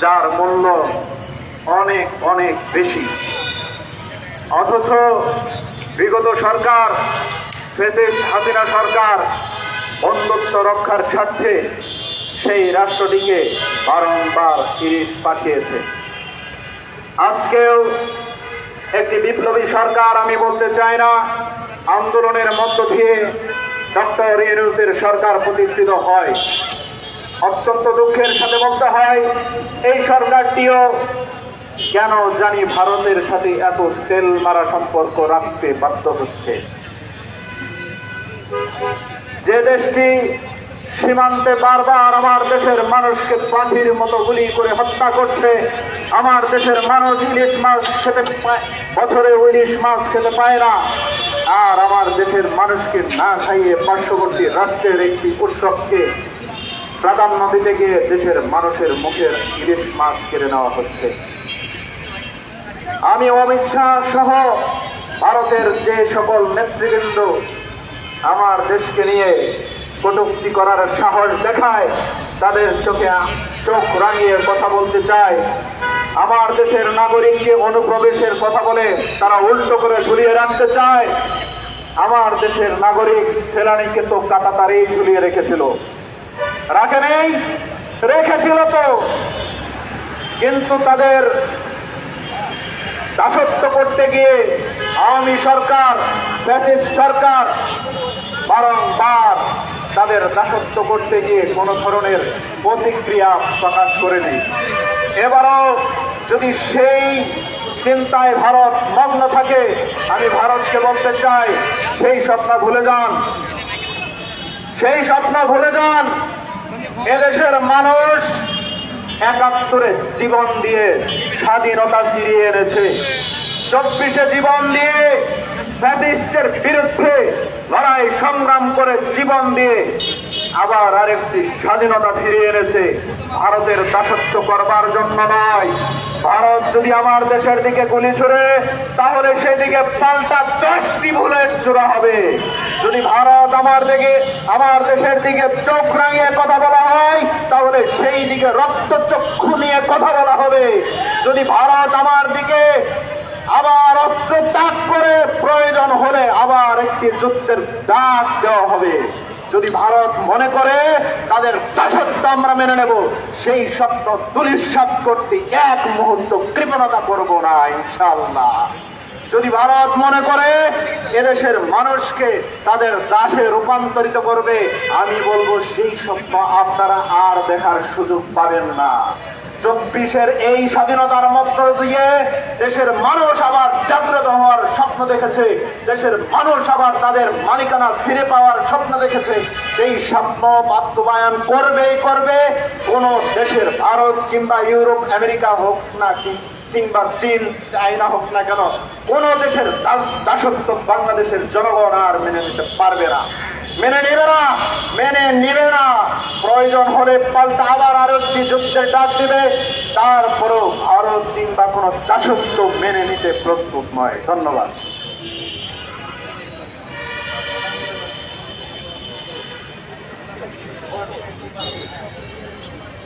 যার মূল্য অনেক অনেক বেশি। অথচ বিগত সরকার, ফ্যাসিস্ট হাসিনা সরকার বন্ধুত্ব রক্ষার স্বার্থে সেই রাষ্ট্রটিকে বারংবার ইলিশ পাঠিয়েছে। আজকেও একটি বিপ্লবী সরকার, আমি বলতে চাই না আন্দোলনের মধ্য দিয়ে ডক্টর ইউনূসের সরকার প্রতিষ্ঠিত হয়। অত্যন্ত দুঃখের সাথে বলতে হয়, এই সরকারটিও কেন জানি ভারতের সাথে এত তেল মারা সম্পর্ক রাখতে বাধ্য হচ্ছে। যে দেশটি সীমান্তে বারবার আমার দেশের মানুষকে পাখির মতো গুলি করে হত্যা করছে, আমার দেশের মানুষ ইলিশ মাছ খেতে বছরে ইলিশ মাছ খেতে পায় না, আর আমার দেশের মানুষকে না খাইয়ে পার্শ্ববর্তী রাষ্ট্রের একটি উৎসবকে প্রাধান্য দিতে গিয়ে দেশের মানুষের মুখের ইলিশ মাছ কেড়ে নেওয়া হচ্ছে। আমি অমিত শাহ সহ ভারতের যে সকল নেতৃবৃন্দ আমার দেশকে নিয়ে কটূক্তি করার সাহস দেখায়, তাদের চোখে চোখ রাঙিয়ে কথা বলতে চায়। আমার দেশের নাগরিককে অনুপ্রবেশের কথা বলে তারা উল্টো করে ঝুলিয়ে রাখতে চায়। আমার দেশের নাগরিক ফেলানীকে তো কাঁটাতারেই ঝুলিয়ে রেখেছিল, রাখে নেই? রেখেছিল তো, কিন্তু তাদের দাসত্ব করতে গিয়ে আওয়ামী সরকার, ফ্যাসিস্ট সরকার বারংবার তাদের দাসত্ব করতে গিয়ে কোনো ধরনের প্রতিক্রিয়া প্রকাশ করেনি। এবারও যদি সেই চিন্তায় ভারত মগ্ন থাকে, আমি ভারতকে বলতে চাই, সেই স্বপ্ন ভুলে যান, সেই স্বপ্ন ভুলে যান। এদেশের মানুষ ৭১ জীবন দিয়ে স্বাধীনতা ফিরিয়ে এনেছে, ২৪ জীবন দিয়ে ফ্যাসিস্টের বিরুদ্ধে লড়াই সংগ্রাম করে জীবন দিয়ে আবার আরেকটি স্বাধীনতা ফিরিয়ে এনেছে। ভারতের দাসত্ব করবার জন্য নয়। ভারত যদি আমার দেশের দিকে গুলি ছুড়ে, তাহলে সেদিকে পাল্টা 10টি বুলেট ছোড়া হবে। যদি ভারত আমার দেশের দিকে চোখ রাঙিয়ে কথা বলা হয়, তাহলে সেই দিকে রক্তচক্ষু নিয়ে কথা বলা হবে। যদি ভারত আমার দিকে আবার অস্ত্র ত্যাগ করে প্রয়োজন হলে আবার একটি যুদ্ধের ডাক দেওয়া হবে। যদি ভারত মনে করে তাদের দাসত্ব আমরা মেনে নেব, সেই সত্য ধূলিসাৎ করতে এক মুহূর্ত কৃপণতা করব না ইনশাআল্লাহ। যদি ভারত মনে করে এদেশের মানুষকে তাদের দাসে রূপান্তরিত করবে, আমি বলবো সেই স্বপ্ন আপনারা আর দেখার সুযোগ পাবেন না। ২৪ এই স্বাধীনতার মধ্য দিয়ে দেশের মানুষ আবার জাগ্রত হওয়ার স্বপ্ন দেখেছে, দেশের মানুষ আবার তাদের মালিকানা ফিরে পাওয়ার স্বপ্ন দেখেছে। সেই স্বপ্ন বাস্তবায়ন করবেই করবে। কোন দেশের, ভারত কিংবা ইউরোপ আমেরিকা হোক না কিংবা চীন চায়না হোক না কেন, কোন দেশের দাসত্ব বাংলাদেশের জনগণ আর মেনে নিতে পারবে না, মেনে নেবে না, মেনে নিবে না। প্রয়োজন হলে পাল্টা আবার আরো একটি যুদ্ধের ডাক দিবে, তারপরেও ভারত কিংবা কোন দাসত্ব মেনে নিতে প্রস্তুত নয়। ধন্যবাদ।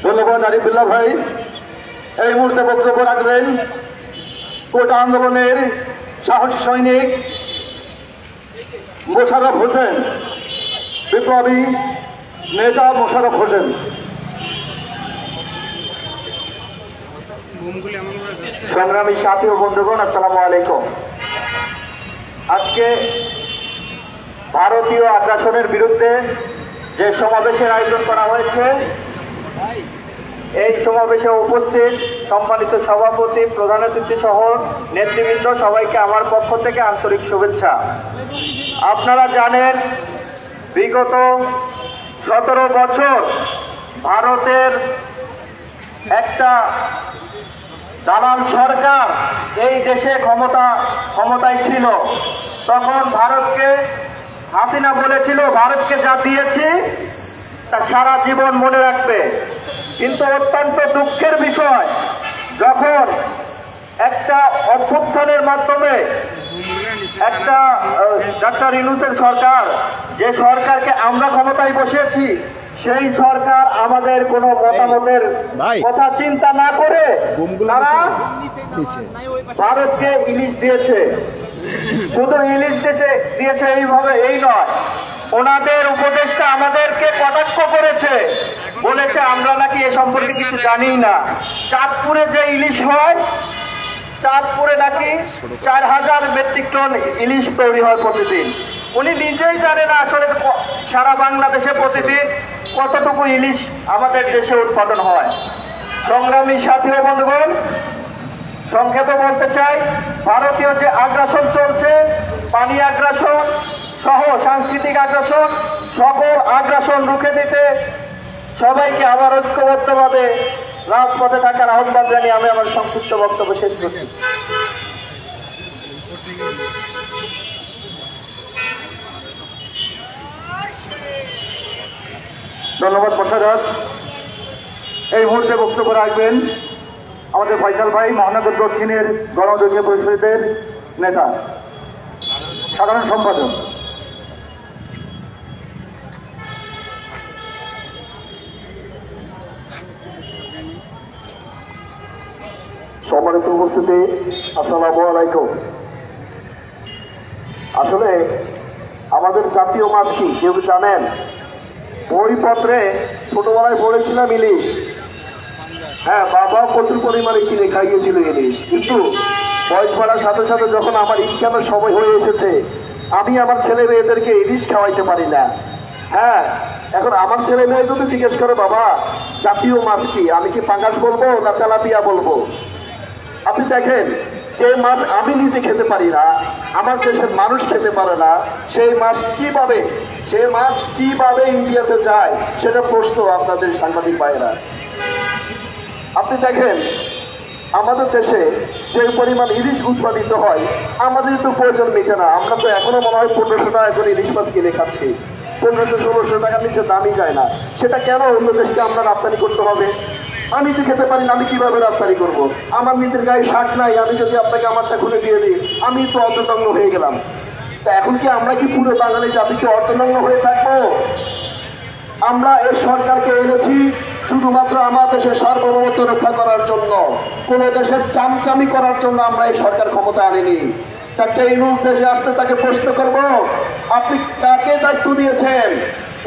ধন্যবাদ আরিফুল্লাহ ভাই। এই মুহূর্তে বক্তব্য রাখবেন কোটা আন্দোলনের সাহস সৈনিক মোশাররফ হোসেন, বিপ্লবী নেতা মোশাররফ হোসেন। সংগ্রামী সাথী ও বন্ধুগণ, আসসালামু আলাইকুম। আজকে ভারতীয় আগ্রাসনের বিরুদ্ধে যে সমাবেশের আয়োজন করা হয়েছে, এই সমাবেশে উপস্থিত সম্মানিত সভাপতি, প্রধান অতিথি সহ নেতৃবৃন্দ, সবাইকে আমার পক্ষ থেকে আন্তরিক শুভেচ্ছা। আপনারা জানেন, বিগত 17 বছর ভারতের একটা দালাল সরকার এই দেশে ক্ষমতায় ছিল। তখন ভারতকে হাসিনা বলেছিল, ভারতকে যা দিয়েছি তা সারা জীবন মনে রাখবে। কিন্তু অত্যন্ত দুঃখের বিষয়, যখন একটা অভ্যুত্থানের মাধ্যমে একটা ডক্টর ইউনূসের সরকার, যে সরকারকে আমরা ক্ষমতায় বসিয়েছি, সেই সরকার আমাদের কোনো মতামতের কথা চিন্তা না করে তারা ভারতকে ইলিশ দিয়েছে। শুধু ইলিশ দিয়েছে এইভাবে এই নয়, ওনাদের উপদেষ্টা আমাদেরকে কটাক্ষ করেছে, বলেছে আমরা নাকি এ সম্পর্কে কিছু জানি না। চাঁদপুরে যে ইলিশ হয়, চাঁদপুরে নাকি 4000 মেট্রিক টন ইলিশ তৈরি হয় প্রতিদিন। উনি নিজেই জানে না আসলে সারা বাংলাদেশে প্রতিদিন কতটুকু ইলিশ আমাদের দেশে উৎপাদন হয়। সংগ্রামী সাথী ও বন্ধুগণ, সংক্ষেপে বলতে চাই, ভারতীয় যে আগ্রাসন চলছে, পানি আগ্রাসন সহ সাংস্কৃতিক আগ্রাসন, সকল আগ্রাসন রুখে দিতে সবাইকে আবার ঐক্যবদ্ধভাবে রাজপথে থাকার আহ্বান জানিয়ে আমি আমার সংক্ষিপ্ত বক্তব্য শেষ করছি। ধন্যবাদ মোশাররফ। এই মুহূর্তে বক্তব্য রাখবেন আমাদের ফয়সাল ভাই, মহানগর দক্ষিণের গণঅধিকার পরিষদের নেতা, সাধারণ সম্পাদক। সম্মানিত উপস্থিতি, আসসালামু আলাইকুম। আসলে আমাদের জাতীয় মাছ কি কেউ জানেন? বইপত্রে ছোটবেলায় পড়েছিলাম ইলিশ। হ্যাঁ, বাবা প্রচুর পরিমাণে কিনে খাইয়েছিল ইলিশ, কিন্তু বয়স বাড়ার সাথে সাথে যখন আমার ইনকামের সময় হয়ে এসেছে, আমি আমার ছেলে মেয়েদেরকে ইলিশ খাওয়াইতে পারি না। হ্যাঁ, এখন আমার ছেলে মেয়ে যদি জিজ্ঞেস করে বাবা জাতীয় মাছ কি, আমি কি পাঙ্গাস বলবো না তেলাপিয়া বলবো? আপনি দেখেন, যে মাছ আমি নিজে খেতে পারি না, আমার দেশের মানুষ খেতে পারে না, সেই মাছ কিভাবে ইন্ডিয়াতে যায় সেটা প্রশ্ন আপনাদের সাংবাদিক ভাইয়েরা। আপনি দেখেন, আমাদের দেশে যে পরিমাণ ইলিশ উৎপাদিত হয়, আমাদের তো প্রয়োজন মিটে না। আমরা তো এখনো মনে হয় 1500 টাকা করে ইলিশ মাছ কিনে খাচ্ছি, 1500-1600 টাকার নিচে দামই যায় না। সেটা কেন অন্য দেশকে আমরা রপ্তানি করতে হবে? আমি তো খেতে পারি না, আমি কিভাবে রপ্তানি করব? আমার নিজের গায়ে শাক নাই, আমি যদি আপনাকে আমারটা খুলে দিয়ে দিই, আমি তো অর্ধনগ্ন হয়ে গেলাম। তা এখন কি আমরা কি পুরো বাঙালি জাতিকে অর্ধনগ্ন হয়ে থাকবো? আমরা এই সরকারকে এনেছি শুধুমাত্র আমার দেশের সার্বভৌমত্ব রক্ষা করার জন্য, কোন দেশের চামচামি করার জন্য আমরা এই সরকার ক্ষমতা আনিনি। একটা ইউনুস দেশে আসতে তাকে প্রশ্ন করব, আপনি কাকে দায়িত্ব দিয়েছেন?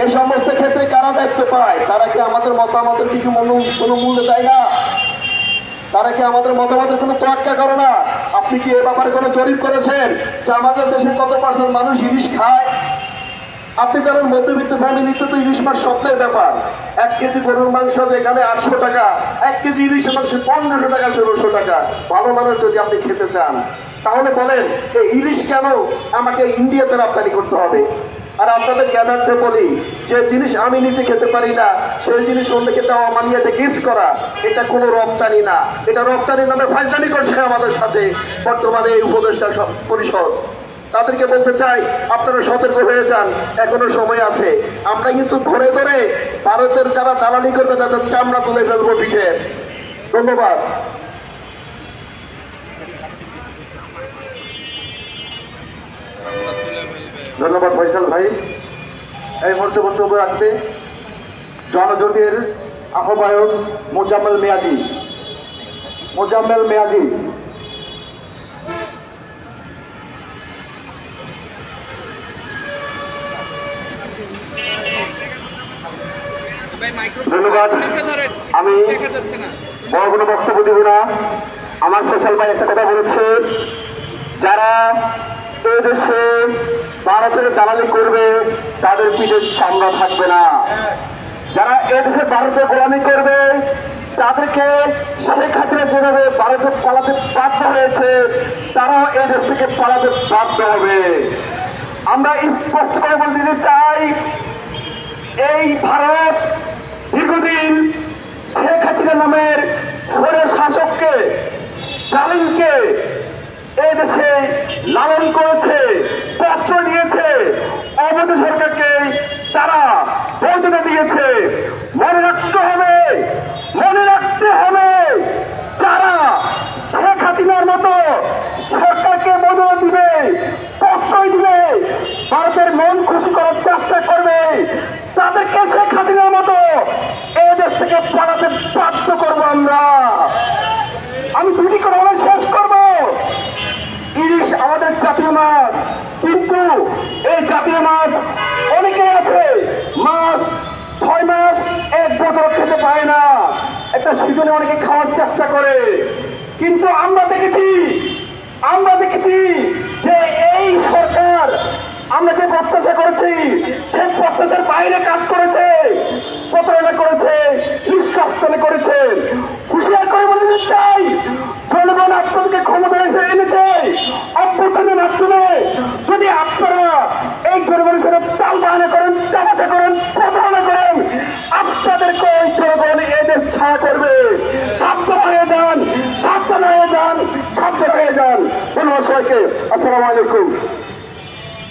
এই সমস্ত ক্ষেত্রে কারা দায়িত্ব পায়? তারা কি আমাদের মতামতের কিছু কোনো মূল্য দেয় না? তারা কি আমাদের মতামতের কোনো তোয়াক্কা করে না? আপনি কি এ ব্যাপারে কোনো জরিপ করেছেন যে আমাদের দেশের কত পার্সেন্ট মানুষ ইলিশ খায়? আপনি জানেন, মধ্যবিত্ত ফ্যামিলিতে তো ইলিশ মাছ স্বপ্নের ব্যাপার। 1 কেজি গরুর মাংস যেখানে 800 টাকা, 1 কেজি ইলিশ মাংস 1500 টাকা 1600 টাকা। ভালো মানুষ যদি আপনি খেতে চান, তাহলে বলেন এই ইলিশ কেন আমাকে ইন্ডিয়াতে রপ্তানি করতে হবে? আর আপনাদের জ্ঞানার্থে বলি, যে জিনিস আমি নিজে খেতে পারি না, সেই জিনিস অন্যকে দেওয়া মানিয়ে গিফট করা, এটা কোনো রপ্তানি না। এটা রপ্তানি নামে ফাইজলামি করছে আমাদের সাথে বর্তমানে এই উপদেষ্টা পরিষদ। তাদেরকে বলতে চাই, আপনারা সতর্ক হয়ে যান, এখনো সময় আছে। আমরা কিন্তু ধরে ধরে ভারতের যারা জ্বালানি করবে তাদের চামড়া তুলে ফেলবো পিঠে। ধন্যবাদ। ধন্যবাদ ফয়সাল ভাই। এই মুহূর্তে বক্তব্য রাখবে জনজোটের আহ্বায়ক মোজাম্মেল মিয়াজি। ধন্যবাদ। আমি বড় কোনো বক্তব্য দেব না। আমার ফয়সাল ভাই একটা কথা বলেছে, যারা এই দেশে ভারতের দালালি করবে তাদের পিঠে চামড়া থাকবে না। যারা এদেশে ভারতের গোলামি করবে তাদেরকে শেখ হাসিনা যেভাবে ভারতে পালাতে বাধ্য হয়েছে, তারাও এই দেশ থেকে পালাতে বাধ্য হবে। আমরা স্পষ্ট করে বলে দিতে চাই, এই ভারত দীর্ঘদিন শেখ হাসিনা নামের ঘোরের শাসককে, জালিমকে এই দেশে লালন করেছে, প্রশ্রয় দিয়েছে, অবৈধ সরকারকে তারা বৈধতা দিয়েছে। মনে রাখতে হবে যারা শেখ হাসিনার মতো সরকারকে বৈধতা দিবে, প্রশ্রয় দিবে, ভারতের মন খুশি করার চেষ্টা করবে, তাদেরকে শেখ হাসিনার মতো একটা সিজনে অনেকে খাওয়ার চেষ্টা করে, কিন্তু আমরা দেখেছি যে এই সরকার আমরা যে প্রত্যাশা করেছি সেই প্রত্যাশার বাইরে কাজ করেছে, প্রতারণা করেছে, নিঃস্বার্থনে করেছে। হুঁশিয়ার করে বলে দিতে চাই, জনগণ আপনাদেরকে ক্ষমতা এসে এনেছে অভ্যুত্থানের মাধ্যমে। যদি আপনারা এই জনগণের সাথে তাল বাহানা করেন, তামাশা করেন, প্রতারণা করেন, আপনাদেরকে এই জনগণ এদের ছায়া করবে। সাবধান হয়ে যান, সাবধান হয়ে যান, সাবধান হয়ে যান। ধন্যবাদ সবাইকে। আসসালামু আলাইকুম।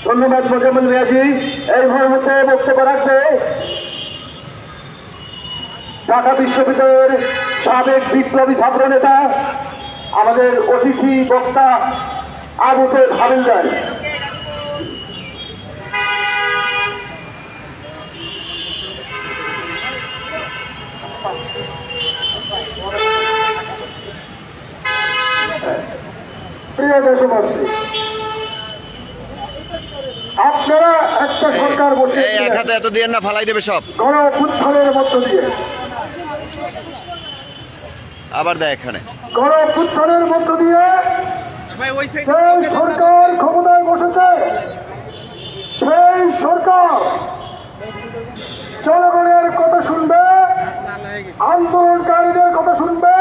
ধন্যবাদ মোজাম্মেল মিয়াজি। এই মুহূর্তে বক্তব্য রাখবে ঢাকা বিশ্ববিদ্যালয়ের সাবেক বিপ্লবী ছাত্র নেতা, আমাদের অতিথি বক্তা আবু তৈব হাবিলদার। প্রিয় দেশবাসী, আপনারা একটা সরকার বসে এত দিয়ে না ফালাই দেবে সব গণ অভ্যুত্থানের মধ্য দিয়ে, আবার দেয় এখানে গণ অভ্যুত্থানের মধ্য দিয়ে সেই সরকার ক্ষমতায় বসেছে, সেই সরকার জনগণের কথা শুনবে, আন্দোলনকারীদের কথা শুনবে,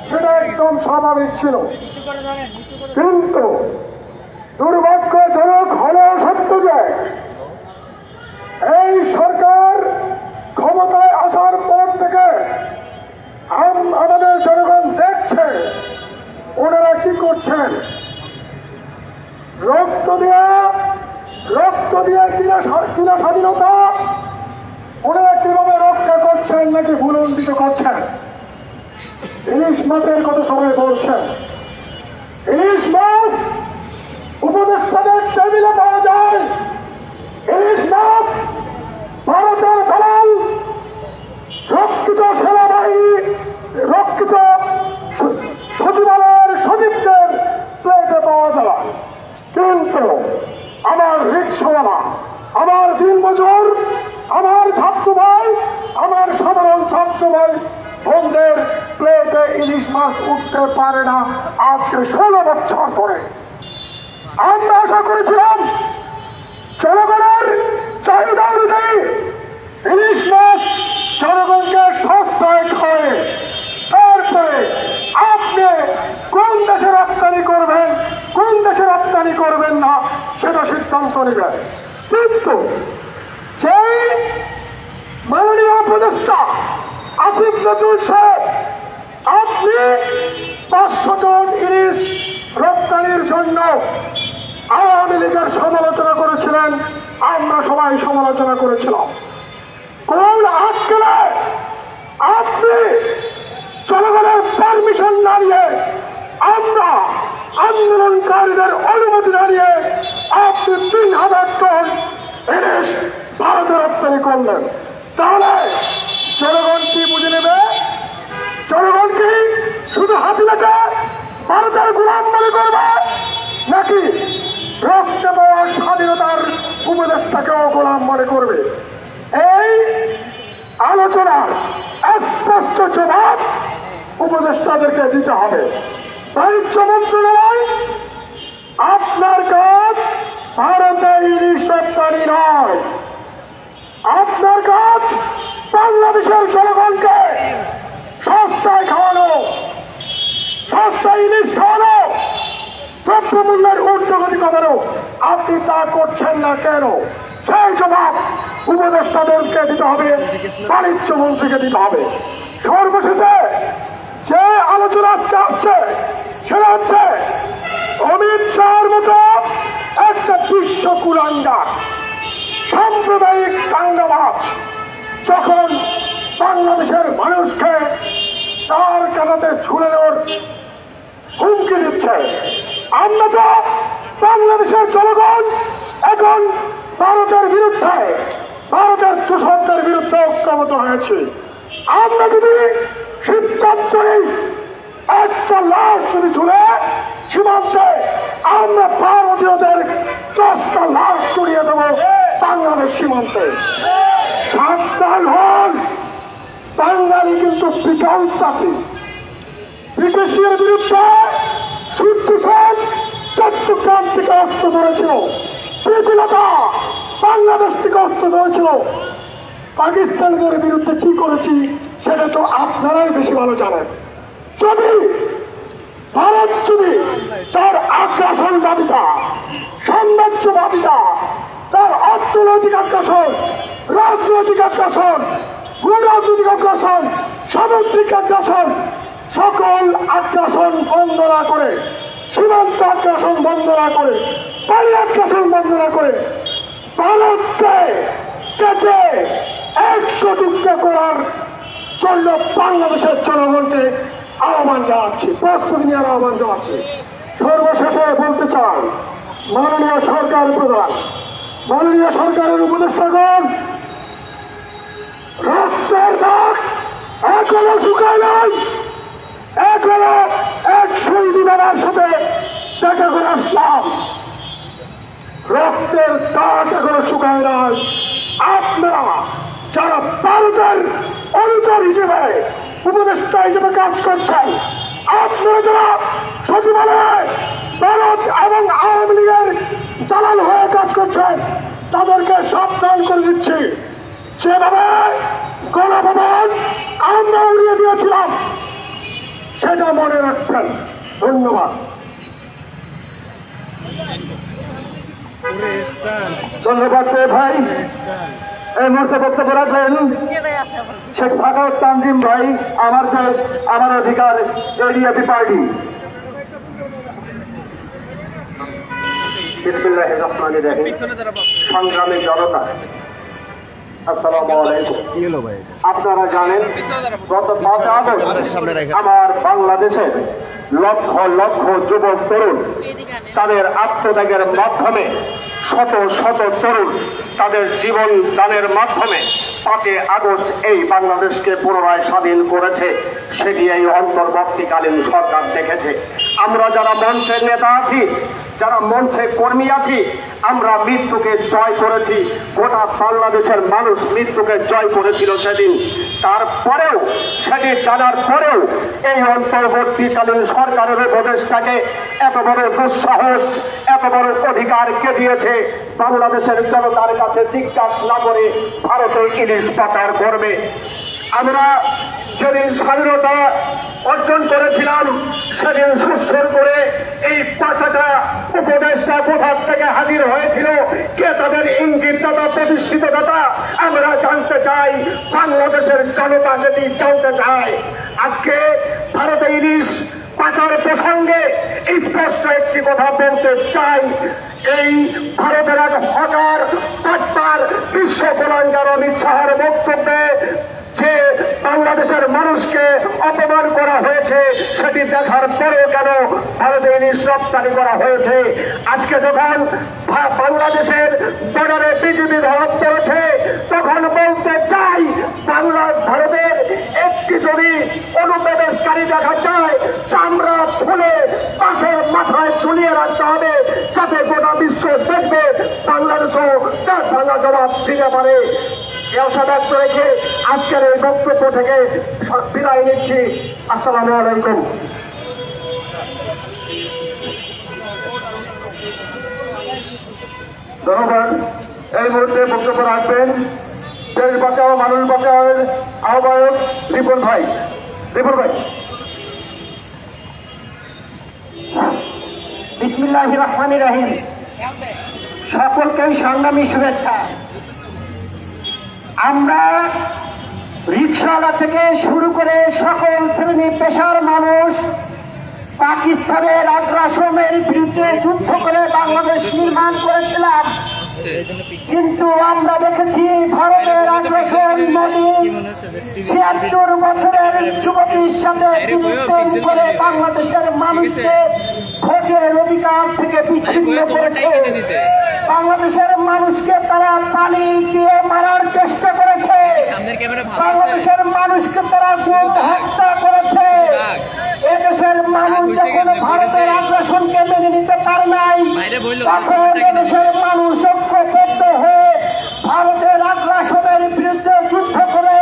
সেটা একদম স্বাভাবিক ছিল। কিন্তু দুর্ভাগ্যজনক হলেও সত্য যে এই সরকার ক্ষমতায় আসার পর থেকে আমাদের জনগণ দেখছে ওনারা কি করছেন। রক্ত দিয়ে কিনা স্বাধীনতা ওনারা কিভাবে রক্ষা করছেন নাকি ভুলণ্ডিত করছেন। ইলিশ মাছের কথা সবাই বলছেন, ইলিশ মাছ উপদেষ্টাদের টেবিলে পাওয়া যায়, ইলিশ মাছ ভারতের দালাল রক্ষিত সেনাবাহিনী, রক্ষিত সচিবালয়ের সচিবদের প্লেটে পাওয়া যায়। কিন্তু আমার রিক্সাওয়ালা, আমার দিনমজুর, আমার ছাত্র ভাই, আমার সাধারণ ছাত্র ভাই বোনদের প্লেটে ইলিশ মাছ উঠতে পারে না আজকে 16 বছর ধরে। আমরা আশা করেছিলাম জনগণের চাহিদা অনুযায়ী ইলিশ মাছ জনগণকে সস্তায় খায়, তারপরে আপনি কোন দেশে রপ্তানি করবেন, কোন দেশে রপ্তানি করবেন না সেটা সিদ্ধান্ত নেবেন। কিন্তু সেই মাননীয় উপদেষ্টা আসিফ নজরুল সাহেব, আপনি 500 টন ইলিশ রপ্তানির জন্য আওয়ামী লীগের সমালোচনা করেছিলেন, আমরা সবাই সমালোচনা করেছিলাম। কোন আজকালে আপনি জনগণের পারমিশন না নিয়ে, আমরা আন্দোলনকারীদের অনুমতি না নিয়ে আপনি 3000 টন ইলিশ ভারতে রপ্তানি করলেন। তাহলে জনগণ কি বুঝে নেবে? জনগণ কি শুধু হাসিনাকে ভারতের গোলাম মনে করবে, নাকি রক্তে পাওয়া স্বাধীনতার উপদেষ্টাকেও গোলাম মনে করবে? এই আলোচনার স্পষ্ট জবাব উপদেষ্টাদেরকে দিতে হবে। বাণিজ্য মন্ত্রণালয়, আপনার কাজ ভারতে ইলিশ রপ্তানি নয়, আপনার কাজ বাংলাদেশের জনগণকে সস্তায় খাওয়ানো, সস্তায় ইলিশ খাওয়ানো, দ্রব্যমূল্যের ঊর্ধ্বগতি কমানো। আপনি তা করছেন না কেন? সেই জবাব উপদেষ্টাদেরকে দিতে হবে, বাণিজ্য মন্ত্রীকে দিতে হবে। সর্বশেষে যে আলোচনা আজকে আসছে সেটা হচ্ছে অমিত শাহর মতো একটা বিশ্ব কুলাঙ্গার, সাম্প্রদায়িক দাঙ্গাবাজ যখন বাংলাদেশের মানুষকে তার কাঁটাতে ঝুলে দেওয়ার হুমকি দিচ্ছে, আমরা তো বাংলাদেশের জনগণ এখন ভারতের বিরুদ্ধে, ভারতের দূষণদের বিরুদ্ধে ঐক্যবদ্ধ হয়েছে। আমরা যদি সিদ্ধান্ত নিই একটা লাশ যদি ঝুলে সীমান্তে, আমরা ভারতীয়দের 10টা লাশ চড়িয়ে দেবো বাংলাদেশ সীমান্তে। সাবধান হন, বাঙালি কিন্তু বিকাল চাকরি। ব্রিটিশের বিরুদ্ধে সূর্য সেন চট্টগ্রাম থেকে অস্ত্র ধরেছিল, প্রীতিলতা বাংলাদেশ থেকে অস্ত্র ধরেছিল। পাকিস্তানের বিরুদ্ধে কি করেছি সেটা তো আপনারাই বেশি ভালো জানেন। যদি ভারত যদি তার আগ্রাসনবাদিতা, সাম্রাজ্যবাদিতা, তার অর্থনৈতিক আগ্রাসন, রাজনৈতিক আগ্রাসন, ভূরাজনৈতিক আগ্রাসন, সামুদ্রিক আগ্রাসন, সকল আগ্রাসন বন্ধ না করে, সীমান্ত আগ্রাসন বন্ধ না করে, পানি আগ্রাসন বন্ধ না করে ভারতকে কেটে 100 টুকরা করার জন্য বাংলাদেশের জনগণকে আহ্বান জানাচ্ছি, প্রস্তুতি নেওয়ার আহ্বান জানাচ্ছি। সর্বশেষে বলতে চাই, মাননীয় সরকার প্রধান, মাননীয় সরকারের উপদেষ্টাগণ, রক্তের দাগ এখনো শুকায় নাই। এখনো এক শহীদ বাবার সাথে দেখা করে আসলাম, রক্তের দাগ এখনো শুকায় নাই। আপনারা যারা ভারতের অনুচর হিসেবে, উপদেষ্টা হিসেবে কাজ করছেন, আপনারা যারা সচিবালয়ে ভারত এবং আওয়ামী লীগের দালাল হয়ে কাজ করছেন, তাদেরকে সাবধান করে দিচ্ছি, যেভাবে গণভবন আমরা উড়িয়ে দিয়েছিলাম সেটা মনে রাখবেন। ধন্যবাদ। ধন্যবাদ ভাই। এই মুহূর্তে বক্তব্য রাখবেন শেখ সাখাওয়াত তানজিম ভাই, আমার দেশ আমার অধিকার, এডিএপি পার্টি। বিসমিল্লাহির রহমানির রহিম। সংগ্রামী জনতা, আসসালামু আলাইকুম। আপনারা জানেন গত 5 আগস্ট আমার বাংলাদেশের লক্ষ লক্ষ যুবক তরুণ তাদের আত্মত্যাগের মাধ্যমে, শত শত তরুণ তাদের জীবন দানের মাধ্যমে 5 আগস্ট এই বাংলাদেশকে পুনরায় স্বাধীন করেছে। সেটি এই অন্তর্বর্তীকালীন সরকার দেখেছে। আমরা যারা মঞ্চের নেতা আছি, যারা মঞ্চে কর্মী আছি, আমরা মৃত্যুকে জয় করেছি। গোটা বাংলাদেশের মানুষ মৃত্যুকে জয় করেছিল সেদিন। তারপরেও, সেটি জানার পরেও এই অন্তর্বর্তীকালীন সরকারের উপদেষ্টাকে এত বড় দুঃসাহস, এত বড় অধিকার কে দিয়েছে বাংলাদেশের জনতার কাছে জিজ্ঞাসা না করে ভারতে ইলিশ পাচার করবে? আমরা যেদিন স্বাধীনতা অর্জন করেছিলাম সেদিন সুস্বর করে এই 5টা উপদেষ্টা কোথা থেকে হাজির হয়েছিল, কে তাদের ইঙ্গিতদাতা, প্রতিষ্ঠিতদাতা, আমরা জানতে চাই। বাংলাদেশের জনতা সেটি জানতে চায়। আজকে ভারতে ইলিশ পাচার প্রসঙ্গে স্পষ্ট একটি কথা বলতে চাই। এই ভারতের এক হকার বাটপার বিশ্ব কল্যাণকার অমিত শাহের বক্তব্যে যে বাংলাদেশের মানুষকে অপমান করা হয়েছে, সেটি দেখার পরেও কেন ভারতে ইলিশ রপ্তানি করা হয়েছে? আজকে যখন বাংলাদেশের বর্ডারে বিজেপি ধরা পড়েছে, তখন বলতে চাই, ভারতের একটি যদি অনুপ্রবেশকারী দেখা যায়, চামড়া ছুলে পাশের মাথায় ঝুলিয়ে রাখতে হবে, যাতে গোটা বিশ্ব দেখবে বাংলাদেশও চার ভাঙা জবাব দিতে পারে। আশা ব্যক্ত রেখে আজকের এই বক্তব্য থেকে বিদায় নিচ্ছি। আসসালামু আলাইকুম। ধন্যবাদ। এই মুহূর্তে বক্তব্য রাখবেন দেশ বাঁচাও মানুষ বাঁচাওয়ের আহ্বায়ক রিপন ভাই। রিপন ভাই। বিসমিল্লাহির রহমানির রহিম। সকলকেই সংগ্রামী শুভেচ্ছা। আমরা রিকশাওয়ালা থেকে শুরু করে সকল শ্রেণী পেশার মানুষ পাকিস্তানের আগ্রাসনের বিরুদ্ধে যুদ্ধ করে বাংলাদেশ নির্মাণ করেছিলাম, কিন্তু আমরা দেখেছি ভারতের আগ্রাসন মোদী 76 বছরের যুবতীর সাথে প্রেম করে বাংলাদেশের মানুষকে ভোটের অধিকার থেকে বিচ্ছিন্ন করেছে। বাংলাদেশের মানুষকে তারা পানি দিয়ে মারার চেষ্টা করেছে, বাংলাদেশের মানুষকে তারা গুম হত্যা করেছে। এদেশের মানুষ যখন ভারতের আগ্রাসনকে মেনে নিতে পারে নাই, তখন এদেশের মানুষ ঐক্যবদ্ধ হয়ে ভারতের আগ্রাসনের বিরুদ্ধে যুদ্ধ করে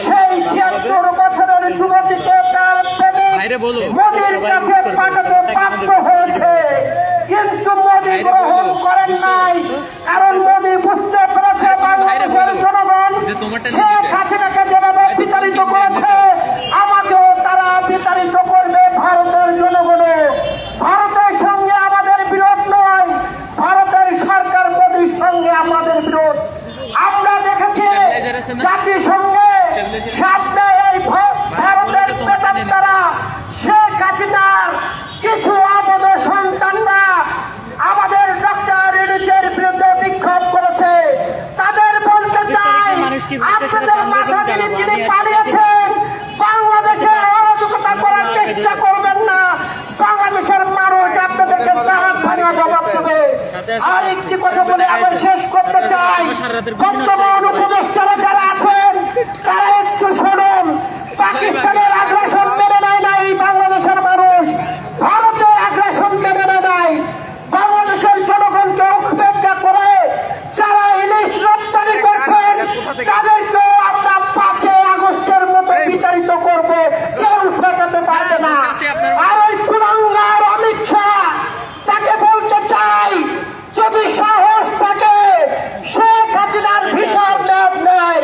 সেই 76 বছরের যুবতীকে তার প্রেমিক মোদির কাছে পাঠাতে বাধ্য হয়েছে, কিন্তু মোদি গ্রহণ করেন নাই। কারণ মোদি বুঝতে পেরেছে বাংলাদেশের জনগণ শেখ হাসিনাকে যেভাবে বিতাড়িত করেছে আমাকেও তারা বিতাড়িত করবে ভারতের জনগণও। ভারতের সঙ্গে আমাদের বিরোধ নয়, ভারতের সরকার মোদির সঙ্গে আমাদের বিরোধ। আমরা দেখেছি জাতিসংঘে সামনে এই ভারতের প্রেতাত্মারা শেখ হাসিনার কিছু অবৈধ সন্তানরা আমাদের ডক্টর ইউনূসের বিরুদ্ধে বিক্ষোভ করেছে। তাদের বলতে চাই, আপনাদের মাথা যিনি তিনি পালিয়েছেন, বাংলাদেশে অরাজকতা করার চেষ্টা করবেন না। বাংলাদেশের মানুষ আপনাদেরকে জাহাজ ভাঙা জবাব দেবে। আর একটি কথা বলে আমি শেষ করতে চাই, বর্তমান উপদেষ্টারা যারা আছেন তারা একটু শুনুন। পাকিস্তানের আগ্রাসন মেনে নেয় নাই বাংলাদেশের মানুষ, ভারতের আগ্রাসন মেনে নেয় নাই। বাংলাদেশের জনগণকে উপেক্ষা করে যারা ইলিশ রপ্তানি করছেন তাদেরকেও আমরা 5 আগস্টের মতো বিতাড়িত করবো, কেউ ঠেকাতে পারবে না। আর ওই কুলাঙ্গার অমিত শাহ, তাকে বলতে চাই, যদি সাহস থাকে শেখ হাসিনার ভিসার ল্যাব নেই।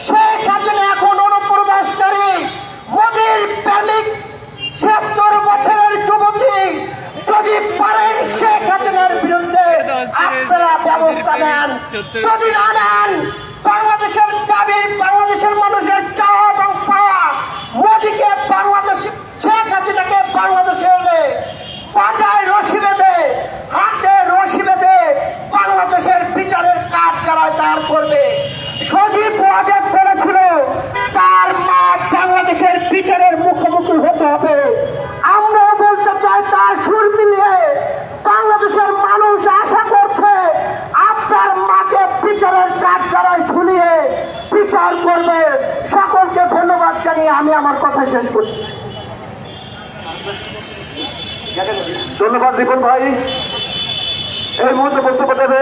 শেখ হাসিনা এখন অনুপ্রবেশকারী মোদির প্রেমিক ৭৬ বছরের যুবতী। যদি পারেন শেখ হাসিনার বিরুদ্ধে আপনারা ব্যবস্থা নেন, যদি না নেন বাংলাদেশের দাবি, বাংলাদেশের মানুষের চাওয়া এবং পাওয়া মোদিকে বাংলাদেশ, শেখ হাসিনাকে বাংলাদেশে এলে পাটায় রশি বেঁধে, হাতে রশি বেঁধে বাংলাদেশের বিচারের কাজ করায় তার করবে। সজীব ওয়াজেদ বলেছিল তার মা বাংলাদেশের বিচারের মুখোমুখি হতে হবে। আমরা বলতে চাই তার সুর মিলিয়ে বাংলাদেশের মানুষ আশা করছে আপনার মাকে বিচারের কাজ করায় ঝুলিয়ে বিচার করবে। সকলকে ধন্যবাদ জানিয়ে আমি আমার কথা শেষ করছি। ধন্যবাদ দীপন ভাই। এই মুহূর্তে বক্তব্য দেবে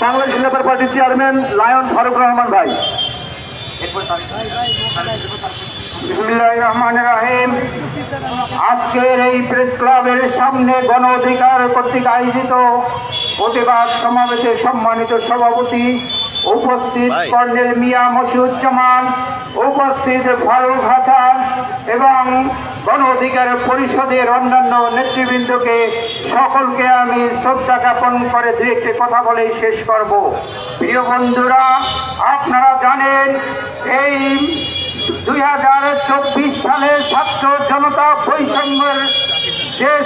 বাংলাদেশ লেবার পার্টির চেয়ারম্যান লায়ন ফারুক রহমান ভাই। বিসমিল্লাহির রহমানির রহিম। আজকের এই প্রেস ক্লাবের সামনে গণ অধিকার কর্তৃক আয়োজিত প্রতিবাদ সমাবেশে সম্মানিত সভাপতি, উপস্থিত কর্নেল মিয়া মশিউজ্জামান, উপস্থিত ফারুক হাসান এবং গণ অধিকার পরিষদের অন্যান্য নেতৃবৃন্দকে সকলকে আমি শ্রদ্ধা জ্ঞাপন করে দু একটি কথা বলেই শেষ করব। প্রিয় বন্ধুরা, আপনারা জানেন এই 2024 সালে ছাত্র জনতা বৈষম্যের দেশ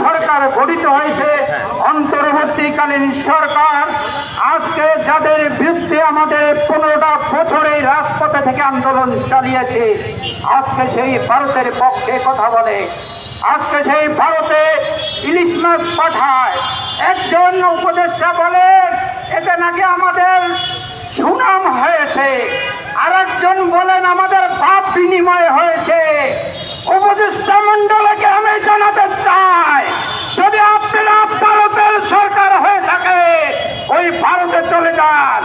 সরকার গঠিত হয়েছে, অন্তর্বর্তীকালীন সরকার। আজকে যাদের বিরুদ্ধে আমাদের 15টা বছরে রাজপথে থেকে আন্দোলন চালিয়েছে, আজকে সেই ভারতের পক্ষে কথা বলে, আজকে সেই ভারতে ইলিশ মাছ পাঠায়। একজন উপদেষ্টা বলে এতে নাকি আমাদের সুনাম হয়েছে, আর একজন বলেন আমাদের পাপ বিনিময় হয়েছে। উপদেষ্টা মন্ডলকে আমি জানাতে চাই, যদি আপনারা ভারতের সরকার হয়ে থাকে ওই ভারতে চলে যান,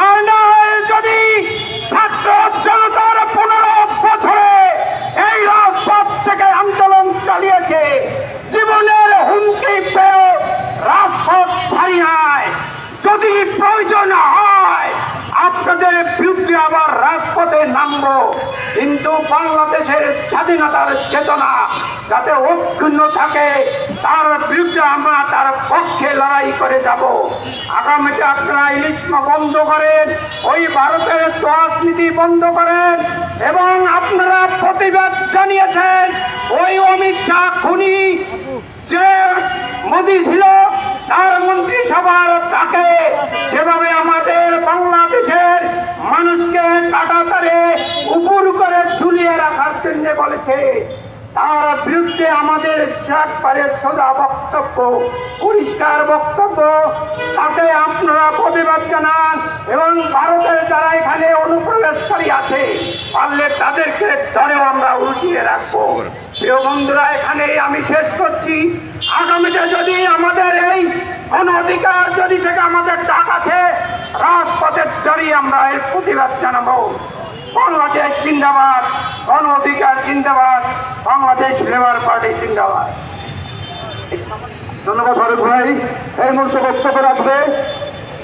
আর না হয় যদি ছাত্র জনতার 15 বছরে এই রাজপথ থেকে আন্দোলন চালিয়েছে, জীবনের হুমকি পেয়ে রাজপথ ছাড়ি নাই, যদি প্রয়োজন হয় আপনাদের বিরুদ্ধে আবার রাজপথে নামবো, কিন্তু বাংলাদেশের স্বাধীনতার চেতনা যাতে অক্ষুণ্ণ থাকে তার বিরুদ্ধে আমরা তার পক্ষে লড়াই করে যাব। আগামীতে আপনারা ইলিশ বন্ধ করেন, ওই ভারতের রাজনীতি বন্ধ করেন, এবং আপনারা প্রতিবাদ জানিয়েছেন ওই অমিত শাহ খুনি যে মোদি ছিল তার মন্ত্রিসভার তাকে যেভাবে আমাদের বাংলাদেশের মানুষকে কাঁটাতারে উপর করে ঝুলিয়ে রাখার জন্য বলেছে, তার বিরুদ্ধে আমাদের একবারে সোজা বক্তব্য, পরিষ্কার বক্তব্য, তাতে আপনারা প্রতিবাদ জানান। এবং ভারতের যারা এখানে অনুপ্রবেশকারী আছে পারলে তাদেরকে ধরেও আমরা উল্টিয়ে রাখবো। প্রিয় বন্ধুরা, এখানেই আমি শেষ করছি। আগামীতে যদি আমাদের এই গণ অধিকার যদি থেকে আমাদের ডাক আছে রাজপথে দাঁড়িয়ে আমরা এর প্রতিবাদ জানাবো। বাংলাদেশ জিন্দাবাদ, গণ অধিকার জিন্দাবাদ, বাংলাদেশ লেবার পার্টি জিন্দাবাদ। ধন্যবাদ ফারুক ভাই। এই মুহূর্তে বক্তব্য রাখবে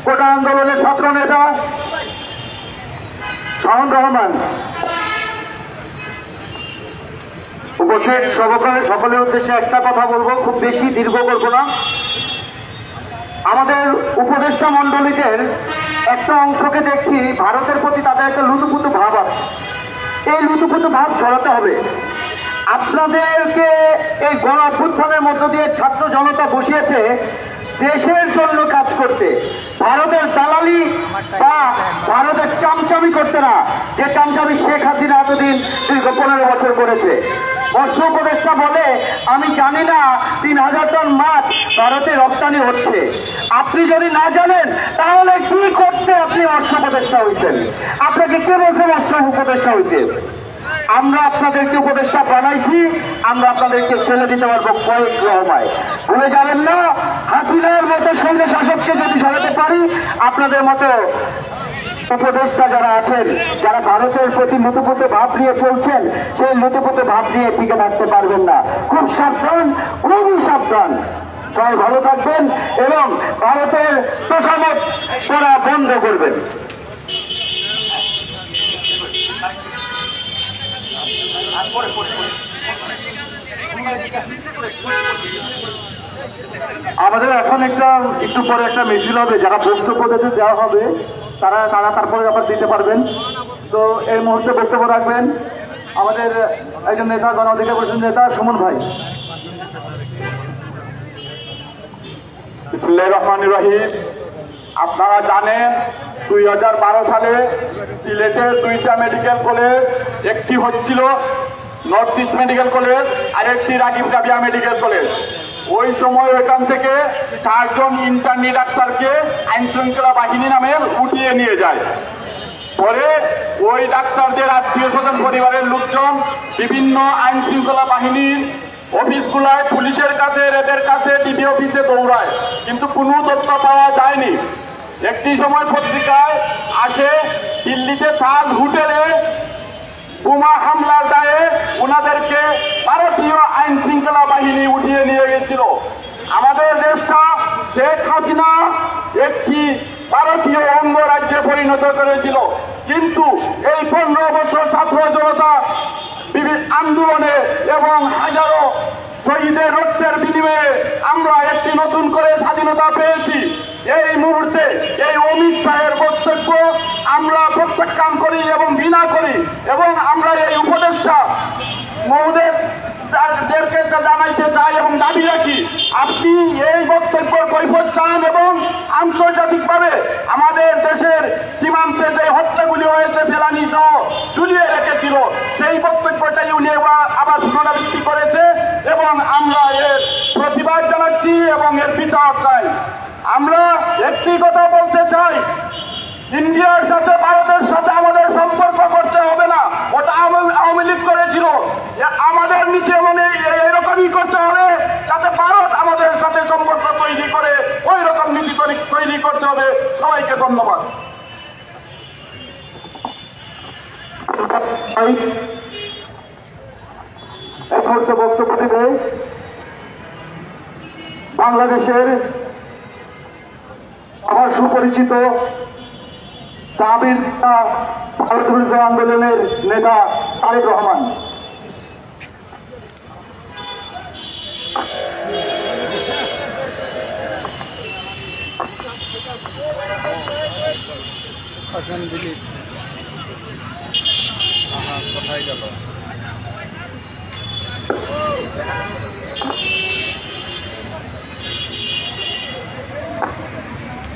কোটা আন্দোলনের ছাত্র নেতা শাওন রহমান। উপস্থিত সর্বকালের সকলের উদ্দেশ্যে একটা কথা বলবো, খুব বেশি দীর্ঘ করবো না। আমাদের উপদেষ্টা মণ্ডলীদের একটা অংশকে দেখছি ভারতের প্রতি তাদের একটা লুতুপুতু ভাব আছে। এই লুতুপুতু ভাব সরাতে হবে। আপনাদেরকে এই গণ অভ্যুত্থানের মধ্য দিয়ে ছাত্র জনতা বসিয়েছে দেশের জন্য কাজ করতে, ভারতের দালালি বা ভারতের চামচামি করতে না, যে চামচামি শেখ হাসিনা এতদিন দীর্ঘ 15 বছর করেছে। মৎস্য উপদেষ্টা বলে আমি জানি না 3000 টন মাছ ভারতে রপ্তানি হচ্ছে। আপনি যদি না জানেন তাহলে কি করতে আপনি মৎস্য উপদেষ্টা হইতেন? আপনাকে কে বলছে মৎস্য উপদেষ্টা হইতে? আমরা আপনাদেরকে উপদেষ্টা বানাইছি, আমরা আপনাদেরকে ছেড়ে দিতে পারবো কয়েক রহমায়। ভুলে যাবেন না, হাসিনার মতো সঙ্গে শাসককে যদি সরাতে পারি, আপনাদের মতো উপদেষ্টা যারা আছেন, যারা ভারতের প্রতি লুতুপুতু ভাব নিয়ে চলছেন, সেই লুতুপুতু ভাব নিয়ে টিকে থাকতে পারবেন না। খুব সাবধান, খুবই সাবধান। সবাই ভালো থাকবেন এবং ভারতের তোষামত করা বন্ধ করবেন। আমাদের এখন একটু পরে একটা মিছিল হবে, যারা বক্তব্য দিতে দেওয়া হবে তারা তারপরে আবার দিতে পারবেন। তো এই মুহূর্তে বক্তব্য রাখবেন আমাদের একজন নেতা, গণ অধিকার পরিষদের নেতা সুমন ভাই। বিসমিল্লাহির রহমানির রহিম। আপনারা জানেন 2012 সালে সিলেটের 2টা মেডিকেল কলেজ, একটি হচ্ছিল নর্থ ইস্ট মেডিকেল কলেজ আর একটি রাজীব রাবিয়া মেডিকেল কলেজ। ওই সময় ওইখান থেকে 4 জন ইন্টার্নি ডাক্তারকে আইন শৃঙ্খলা বাহিনী নামে উঠিয়ে নিয়ে যায়। পরে ওই ডাক্তারদের আত্মীয় স্বজন পরিবারের লোকজন বিভিন্ন আইন শৃঙ্খলা বাহিনীর অফিসগুলায় পুলিশের কাছে, র্যাবের কাছে, ডিবি অফিসে দৌড়ায়, কিন্তু কোনো তথ্য পাওয়া যায়নি। একটি সময় পত্রিকায় আসে দিল্লিতে তাজ হোটেলে বোমা হামলার দায়ে ওনাদেরকে ভারতীয় আইন শৃঙ্খলা বাহিনী উঠিয়ে নিয়ে গেছিল। আমাদের দেশটা শেখ হাসিনা একটি ভারতীয় অঙ্গরাজ্যে পরিণত করেছিল, কিন্তু এই 15 বছর ছাত্র জনতা বিভিন্ন আন্দোলনে এবং হাজারো শহীদের রক্তের বিনিময়ে আমরা একটি নতুন করে স্বাধীনতা পেয়েছি। এই মুহূর্তে এই অমিত শাহের বক্তব্য আমরা প্রত্যাখ্যান করি এবং ঘৃণা করি, এবং আমরা এই উপদেষ্টা মহোদয়দেরকে জানাইতে চাই এবং দাবি রাখি, আপনি এই বক্তব্য কৈফিয়ত চান এবং আন্তর্জাতিকভাবে আমাদের দেশের সীমান্তে যে হত্যাগুলি হয়েছে ফেলানি সহ ঝুলিয়ে রেখেছিল, সেই বক্তব্যটাই উনি আবার পুনরাবৃত্তি করেছে এবং আমরা এর প্রতিবাদ জানাচ্ছি এবং এর বিচার চাই। আমরা একটি কথা বলতে চাই, ইন্ডিয়ার সাথে ভারতের সাথে আমাদের সম্পর্ক করতে হবে না, ওটা আওয়ামী লীগ করেছিল। আমাদের নীতি এবং এরকমই করতে হবে যাতে ভারত আমাদের সাথে সম্পর্ক তৈরি করে ওই রকম নীতি তৈরি করতে হবে। সবাইকে ধন্যবাদ। এক মুহূর্তে বক্তব্য দিবে বাংলাদেশের আমার সুপরিচিত দাবির ভারত বিরোধী আন্দোলনের নেতা তারেক রহমান। কোথায় গেল?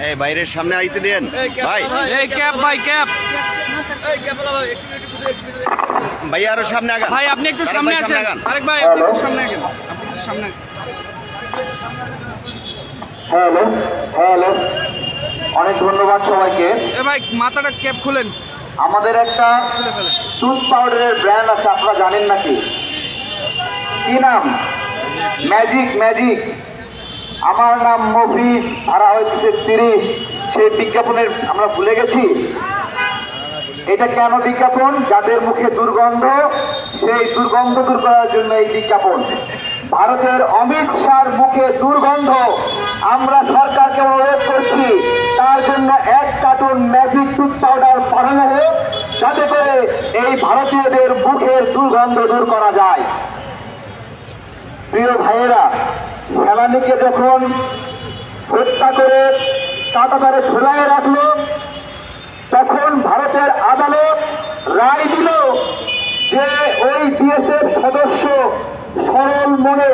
এই বাইরের সামনে আইতে দেন ভাই। এই ক্যাপ ভাই, ক্যাপ ভাই আরো সামনে আগান ভাই, আপনি একটু আরেক সামনে ভাই আসেন। আগান। আরেক ভাই আপনি একটু সামনে আগান, আপনি একটু সামনে। হ্যালো হ্যালো, অনেক ধন্যবাদ সবাইকে। এ ভাই মাথাটা ক্যাপ খুলেন। আমাদের একটা খুলে ফেলেন। টুথ পাউডারের ব্র্যান্ড আছে, আপনারা জানেন নাকি? কি নাম? ম্যাজিক। ম্যাজিক। আমার নাম মফিজ, ভাড়া হয়েছে 30। সেই বিজ্ঞাপনের আমরা ভুলে গেছি? এটা কেন বিজ্ঞাপন? যাদের মুখে দুর্গন্ধ, সেই দুর্গন্ধ দূর করার জন্য এই বিজ্ঞাপন। ভারতের অমিত শাহর মুখে দুর্গন্ধ, আমরা সরকারকে অনুরোধ করছি তার জন্য 1 কার্টুন ম্যাজিক টুথ পাউডার পাঠানো হোক, যাতে করে এই ভারতীয়দের মুখের দুর্গন্ধ দূর করা যায়। প্রিয় ভাইয়েরা, ফেলানীকে যখন হত্যা করে কারাগারে ঝুলাইয়ে রাখলো, তখন ভারতের আদালত রায় দিল যে ওই বিএসএফ সদস্য সরল মনে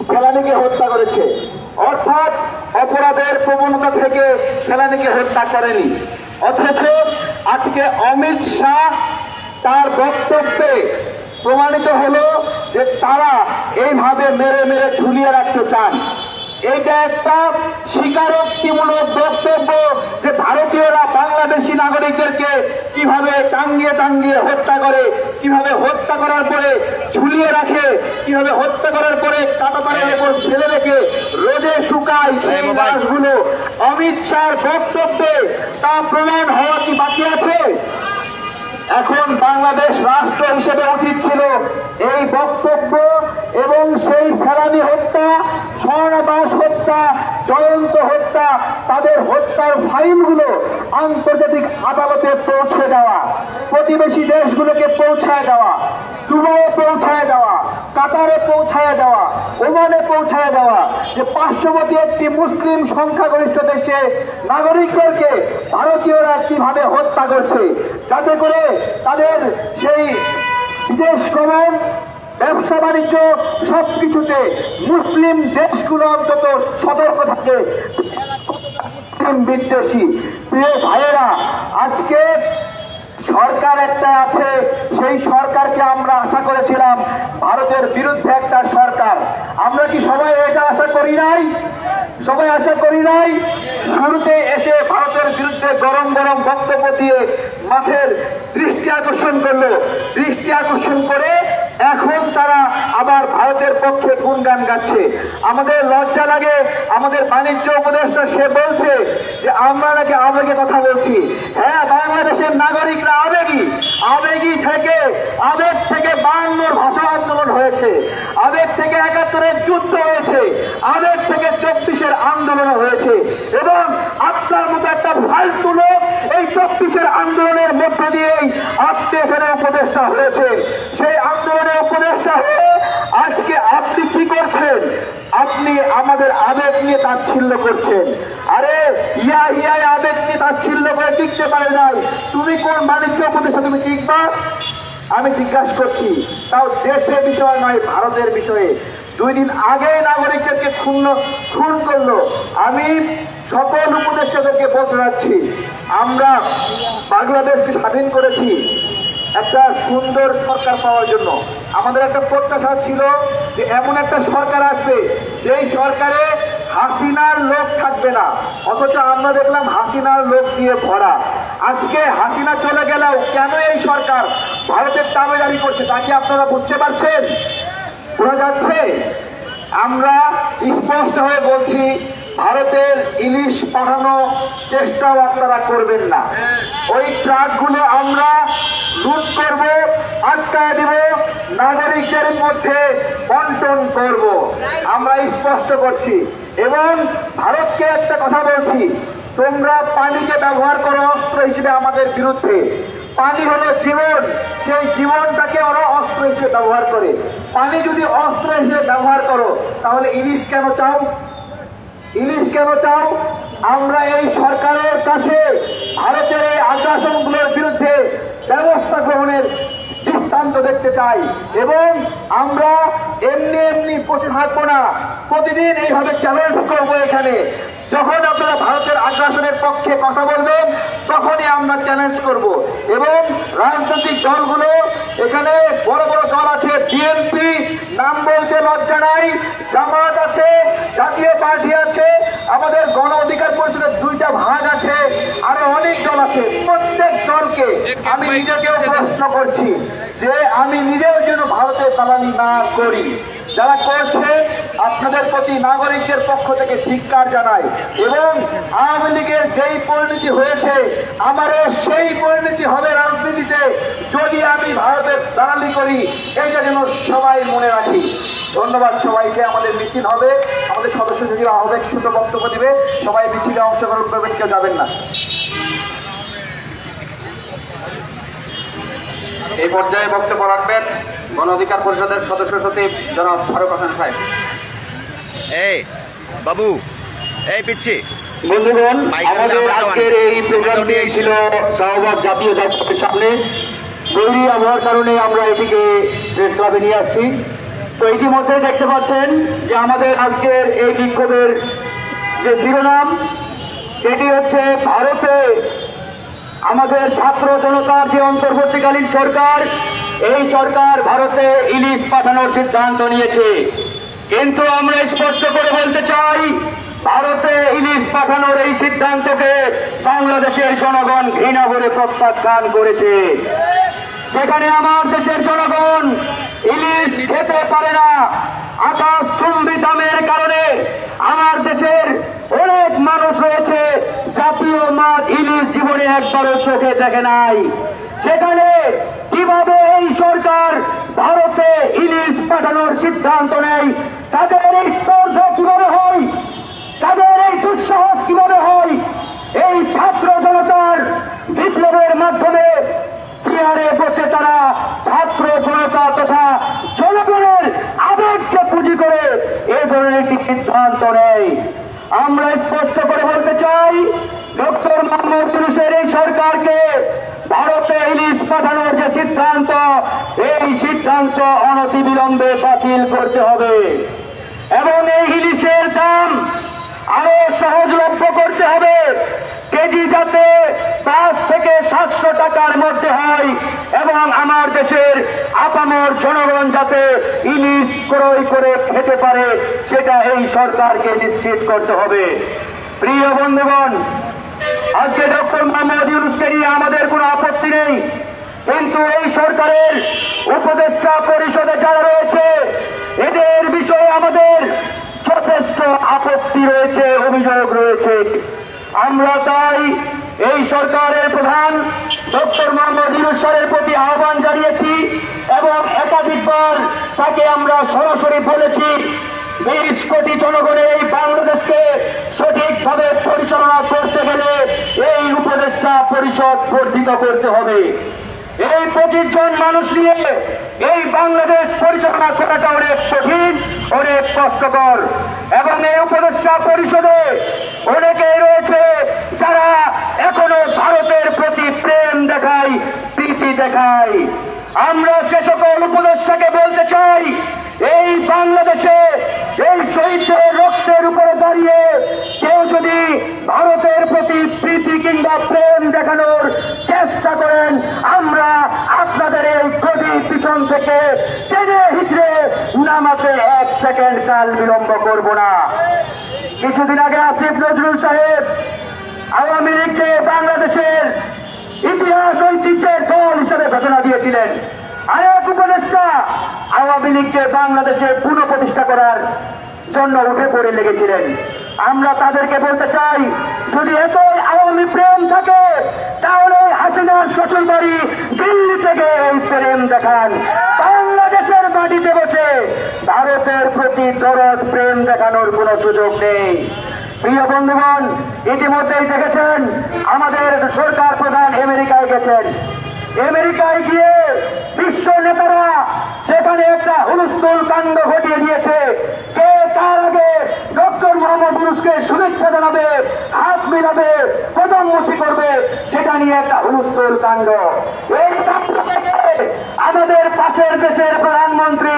ফেলানীকে হত্যা করেছে, অর্থাৎ অপরাধের প্রবণতা থেকে ফেলানীকে হত্যা করেনি। অথচ আজকে অমিত শাহ তার বক্তব্যে প্রমাণিত হলো যে তারা এইভাবে মেরে মেরে ঝুলিয়ে রাখতে চান। এটা একটা স্বীকারোক্তিমূলক বক্তব্য যে ভারতীয়রা বাংলাদেশি নাগরিকদেরকে কিভাবে টাঙ্গিয়ে টাঙ্গিয়ে হত্যা করে, কিভাবে হত্যা করার পরে ঝুলিয়ে রাখে, কিভাবে হত্যা করার পরে কাঁটাতারের উপর ফেলে রেখে রোদে শুকায় সেই লাশগুলো। অমিত শাহর বক্তব্যে তা প্রমাণ হওয়া কি বাকি আছে? এখন বাংলাদেশ রাষ্ট্র হিসেবে উচিত ছিল এই বক্তব্য এবং সেই ফেলানী হত্যা, স্বর্ণদাস হত্যা, জয়ন্ত হত্যা, তাদের হত্যার ফাইলগুলো আন্তর্জাতিক আদালতে পৌঁছে দেওয়া, প্রতিবেশী দেশগুলোকে পৌঁছায় দেওয়া, দুবাইয়ে পৌঁছায় দেওয়া, কাতারে পৌঁছায় দেওয়া, ওমানে পৌঁছায় দেওয়া, যে পার্শ্ববর্তী একটি মুসলিম সংখ্যাগরিষ্ঠ দেশে নাগরিকদেরকে ভারতীয়রা কিভাবে হত্যা করছে, যাতে করে তাদের সেই বিদেশ গমন, ব্যবসা বাণিজ্য সবকিছুতে মুসলিম দেশগুলো অন্তত সতর্ক থাকে। বিদ্বেষী প্রিয় ভাইয়েরা, আজকে সরকার একটা আছে, সেই সরকারকে আমরা আশা করেছিলাম ভারতের বিরুদ্ধে একটা সরকার। আমরা কি সবাই এটা আশা করি নাই? সবাই আশা করি নাই? শুরুতে এসে ভারতের বিরুদ্ধে গরম গরম বক্তব্য দিয়ে মাঠের দৃষ্টি আকর্ষণ করলো, দৃষ্টি আকর্ষণ করে এখন তারা আবার ভারতের পক্ষে গুণগান গাচ্ছে। আমাদের লজ্জা লাগে। আমাদের বাণিজ্য উপদেষ্টা সে বলছে যে আমরা নাকি আবেগে কথা বলছি। হ্যাঁ, বাংলাদেশের নাগরিকরা আবেগী, আবেগ থেকে 52 ভাষা আন্দোলন হয়েছে, আবেগ থেকে 71-এর যুদ্ধ হয়েছে, আবেগ থেকে 24-এর আন্দোলন হয়েছে, এবং আপনার মতো একটা ফালতু লোক এই 24-এর আন্দোলনের মধ্য দিয়েই আপনি এখানে উপদেষ্টা হয়েছে। সেই আন্দোলনের উপদেষ্টা হয়ে আজকে আপনি কি করছেন? আপনি আমাদের আবেগ নিয়ে তাচ্ছিল্য করছেন। আরে ইয়াই আবেগ নিয়ে তাচ্ছিল্য করে টিকতে পারে নাই, তুমি কোন বাণিজ্য উপদেষ্টা তুমি টিকবা? আমি জিজ্ঞাসা করছি, তাও দেশের বিষয় নয়, ভারতের বিষয়ে। 2 দিন আগে নাগরিকদেরকে খুন করলো। আমি সকল উপদেষ্টাদেরকে বলতে যাচ্ছি, আমরা বাংলাদেশকে স্বাধীন করেছি একটা সুন্দর সরকার পাওয়ার জন্য। আমাদের একটা প্রত্যাশা ছিল যে এমন একটা সরকার আসবে যেই সরকারে হাসিনার লোক থাকবে না, অথচ আমরা দেখলাম হাসিনার লোক দিয়ে ভরা। আজকে হাসিনা চলে গেলেও কেন এই সরকার ভারতের তাবেদারি করছে তা কি আপনারা বুঝতে পারছেন? বোঝা যাচ্ছে? আমরা স্পষ্ট হয়ে বলছি, ভারতের ইলিশ পাঠানো চেষ্টাও আপনারা করবেন না। ওই ট্রাকগুলো আমরা লুট করব, আটকায় দিব, নাগরিকদের মধ্যে বন্টন করব, আমরা স্পষ্ট করছি। এবং ভারতকে একটা কথা বলছি, তোমরা পানিকে ব্যবহার করো অস্ত্র হিসেবে আমাদের বিরুদ্ধে। পানি হলো জীবন, সেই জীবনটাকে ওরা অস্ত্র হিসেবে ব্যবহার করে। পানি যদি অস্ত্র হিসেবে ব্যবহার করো, তাহলে ইলিশ কেন চাও? ইলিশ কেন চাও? আমরা এই সরকারের কাছে ভারতের এই আগ্রাসনগুলোর বিরুদ্ধে ব্যবস্থা গ্রহণের দৃষ্টান্ত দেখতে চাই, এবং আমরা এমনি বসে থাকবো না, প্রতিদিন এইভাবে চ্যালেঞ্জ করবো। এখানে যখন আপনারা ভারতের আগ্রাসনের পক্ষে কথা বলবেন, তখনই আমরা চ্যালেঞ্জ করব। এবং রাজনৈতিক দলগুলো, এখানে বড় বড় দল আছে, বিএনপি নাম বলতে লজ্জা নাই, জামাত আছে, জাতীয় পার্টি আছে, আমাদের গণ অধিকার পরিষদের 2টা ভাগ আছে, আরো অনেক দল আছে। প্রত্যেক দলকে আমি নিজেকেও প্রশ্ন করছি যে আমি নিজেও যেন ভারতের দালালি না করি। যারা করছে আপনাদের প্রতি নাগরিকদের পক্ষ থেকে ধিক্কার জানাই, এবং আওয়ামী লীগের যেই পরিণতি হয়েছে আমারও সেই পরিণতি হবে রাজনীতিতে যদি আমি ভারতের দালালি করি, এইটা যেন সবাই মনে রাখি। ধন্যবাদ সবাইকে। আমাদের মিছিল হবে, আমাদের সদস্য সচিব আবেগসূত বক্তব্য দিবে, সবাই মিছিলে অংশগ্রহণ করবেন, কেউ যাবেন না। এই পর্যায়ে বক্তব্য রাখবেন গণ অধিকার পরিষদের সদস্য সচিব জনাব ফারুক হাসান সাহেব। এই বাবু, এই পিচ্ছি বন্ধুগণ, আমাদের আজকের এই প্রোগ্রামটি ছিল শাহবাগ জাতীয় জাদুঘরের সামনে। বৈরী আবহাওয়ার কারণে আমরা এটিকে প্রেস ক্লাবে নিয়ে আসছি। তো ইতিমধ্যে দেখতে পাচ্ছেন যে আমাদের আজকের এই বিক্ষোভের যে শিরোনাম, সেটি হচ্ছে ভারতে আমাদের ছাত্র জনতার যে অন্তর্বর্তীকালীন সরকার, এই সরকার ভারতে ইলিশ পাঠানোর সিদ্ধান্ত নিয়েছে। কিন্তু আমরা স্পষ্ট করে বলতে চাই, ভারতে ইলিশ পাঠানোর এই সিদ্ধান্তকে বাংলাদেশের জনগণ ঘৃণা করে প্রত্যাখ্যান করেছে। সেখানে আমার দেশের জনগণ ইলিশ খেতে পারে না। আকাশচুম্বী দামের কারণে আমার দেশের অনেক মানুষ রয়েছে জাতীয় মাছ ইলিশ জীবনে একবারও চোখে দেখে নাই। সেখানে কিভাবে এই সরকার ভারতে ইলিশ পাঠানোর সিদ্ধান্ত নেয়, তাদের এই স্পর্ধা কিভাবে হয়, তাদের এই দুঃসাহস কিভাবে হয়? এই ছাত্র জনতার বিপ্লবের মাধ্যমে চেয়ারে বসে তারা ছাত্র জনতা তথা জনগণের আবেগকে পুঁজি করে এই ধরনের একটি সিদ্ধান্ত নেয়। আমরা স্পষ্ট করে বলতে চাই, ডক্টর মোহাম্মদ ইউনূসের এই সরকারকে ভারতে ইলিশ পাঠানোর যে সিদ্ধান্ত, এই সিদ্ধান্ত অনতিবিলম্বে বাতিল করতে হবে এবং এই ইলিশের দাম আরো সহজলভ্য করতে হবে। কেজি যাতে 5 থেকে 700 টাকার মধ্যে হয় এবং আমার দেশের আপামর জনগণ যাতে ইলিশ ক্রয় করে খেতে পারে, সেটা এই সরকারকে নিশ্চিত করতে হবে। প্রিয় বন্ধুগণ, আজকে ডক্টর মোহাম্মদ ইউনূসকে নিয়ে আমাদের কোনো আপত্তি নেই, কিন্তু এই সরকারের উপদেষ্টা পরিষদে যারা রয়েছে, এদের বিষয়ে আমাদের যথেষ্ট আপত্তি রয়েছে, অভিযোগ রয়েছে। আমরা তাই এই সরকারের প্রধান ডক্টর মোহাম্মদ ইউনূসের প্রতি আহ্বান জানিয়েছি এবং একাধিকবার তাকে আমরা সরাসরি বলেছি, 20 কোটি জনগণের এই বাংলাদেশকে সঠিকভাবে পরিচালনা করতে গেলে এই উপদেষ্টা পরিষদ বর্ধিত করতে হবে। এই 25 জন মানুষ নিয়ে এই বাংলাদেশ পরিচালনা করাটা অনেক কঠিন, অনেক কষ্টকর এবং এই উপদেষ্টা পরিষদে অনেকেই রয়েছে যারা এখনো ভারতের প্রতি প্রেম দেখায়, প্রীতি দেখায়। আমরা সে সকল উপদেষ্টাকে বলতে চাই, এই বাংলাদেশে এই শহীদদের রক্তের উপরে দাঁড়িয়ে কেউ যদি ভারতের প্রতি প্রীতি কিংবা প্রেম দেখানোর চেষ্টা করেন, আমরা আপনাদের এই গদির পিছন থেকে টেনে হিচড়ে নামাতে 1 সেকেন্ড কাল বিলম্ব করব না। কিছুদিন আগে আসিফ নজরুল সাহেব আওয়ামী লীগকে বাংলাদেশের ইতিহাস ঐতিহ্যের দল হিসেবে ঘোষণা দিয়েছিলেন। আরেক উপদেষ্টা আওয়ামী লীগকে বাংলাদেশে পুনঃপ্রতিষ্ঠা করার জন্য উঠে পড়ে লেগেছিলেন। আমরা তাদেরকে বলতে চাই, যদি এতই আওয়ামী প্রেম থাকে তাহলে হাসিনার শ্বশুর বাড়ি দিল্লি থেকে এই প্রেম দেখান। বাংলাদেশের মাটিতে বসে ভারতের প্রতি দরদ প্রেম দেখানোর কোনো সুযোগ নেই। প্রিয় বন্ধুগণ, ইতিমধ্যেই দেখেছেন আমাদের সরকার প্রধান আমেরিকায় গেছেন। আমেরিকায় গিয়ে বিশ্ব নেতারা সেখানে একটা হুলস্থুল কাণ্ড ঘটিয়ে দিয়েছে। কে তার আগে ডক্টর মোহাম্মদ ইউনূসকে শুভেচ্ছা জানাবে, হাত মিলাবে, কদমমুচি করবে, সেটা নিয়ে একটা হুলস্থুল কাণ্ড। এই আমাদের পাশের দেশের প্রধানমন্ত্রী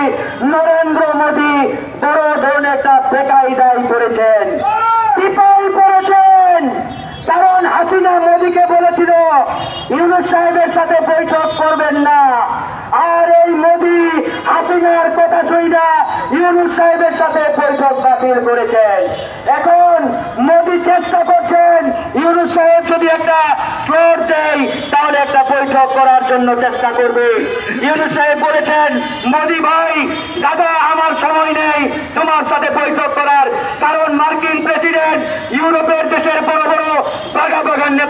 নরেন্দ্র মোদী বড় ধরনের একটা বেকায়দায় করেছেন, চিপাই পড়েছেন। কারণ হাসিনা মোদীকে বলেছিল ইউনূস সাহেবের সাথে বৈঠক করবেন না, আর এই মোদী হাসিনার কথা শুইনা ইউনূস সাহেবের সাথে বৈঠক বাতিল করেছেন। এখন মোদী চেষ্টা করছেন ইউনূস সাহেব যদি একটা ফ্লোর দেয় তাহলে একটা বৈঠক করার জন্য চেষ্টা করবে। ইউনূস সাহেব বলেছেন, মোদী ভাই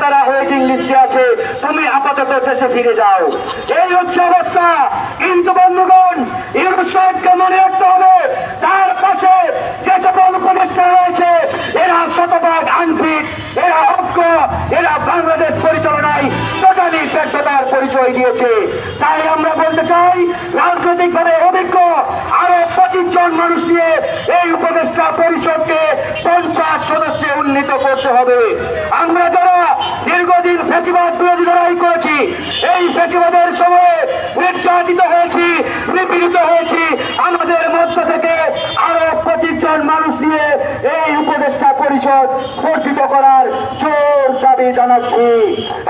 তারা ওয়েটিং লিস্টে আছে, তুমি আপাতত দেশে ফিরে যাও। এই হচ্ছে অবস্থা। কিন্তু বন্ধুগণ, ইউনূস সাহেবকে মনে রাখতে হবে, তার পাশে যে সকল উপদেষ্টা রয়েছে এরা শতভাগ আনফিট, এরা অজ্ঞ, এরা বাংলাদেশ পরিচালনায় টোটালি ব্যর্থতার পরিচয় দিয়েছে। তাই আমরা বলতে চাই, রাজনৈতিকভাবে অভিজ্ঞ আরো 25 জন মানুষ নিয়ে এই উপদেষ্টা পরিষদকে 50 সদস্যে উন্নীত করতে হবে। আমরা যারা দীর্ঘদিন ফ্যাসিবাদ বিরোধী লড়াই করেছি, এই ফ্যাসিবাদের সময়ে নির্যাতিত হয়েছি, নিপীড়িত হয়েছি, আমাদের মধ্য থেকে আরো 25 জন মানুষ নিয়ে এই উপদেষ্টা পরিষদ গঠিত করার জোর দাবি জানাচ্ছি।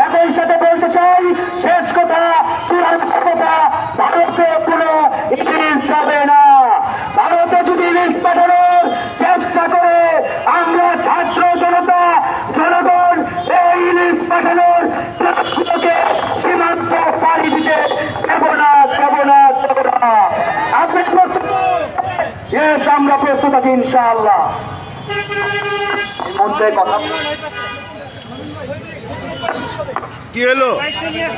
একই সাথে বলতে চাই, শেষ কথা, চূড়ান্ত কথা, ভারতে কোনো ইলিশ যাবে না। ভারতে যদি ইলিশ পাঠানোর চেষ্টা করে, আমরা ছাত্র জনতা জনগণ এই ইলিশ পাঠানোর প্রার্থীকে সীমান্ত পাড়ি দিতে দেব না, দেব না, দেব না। আপনি প্রস্তুত? ইয়েস, আমরা প্রস্তুত আছি ইনশাআল্লাহ। এই মুহূর্তে কথা কি হলো?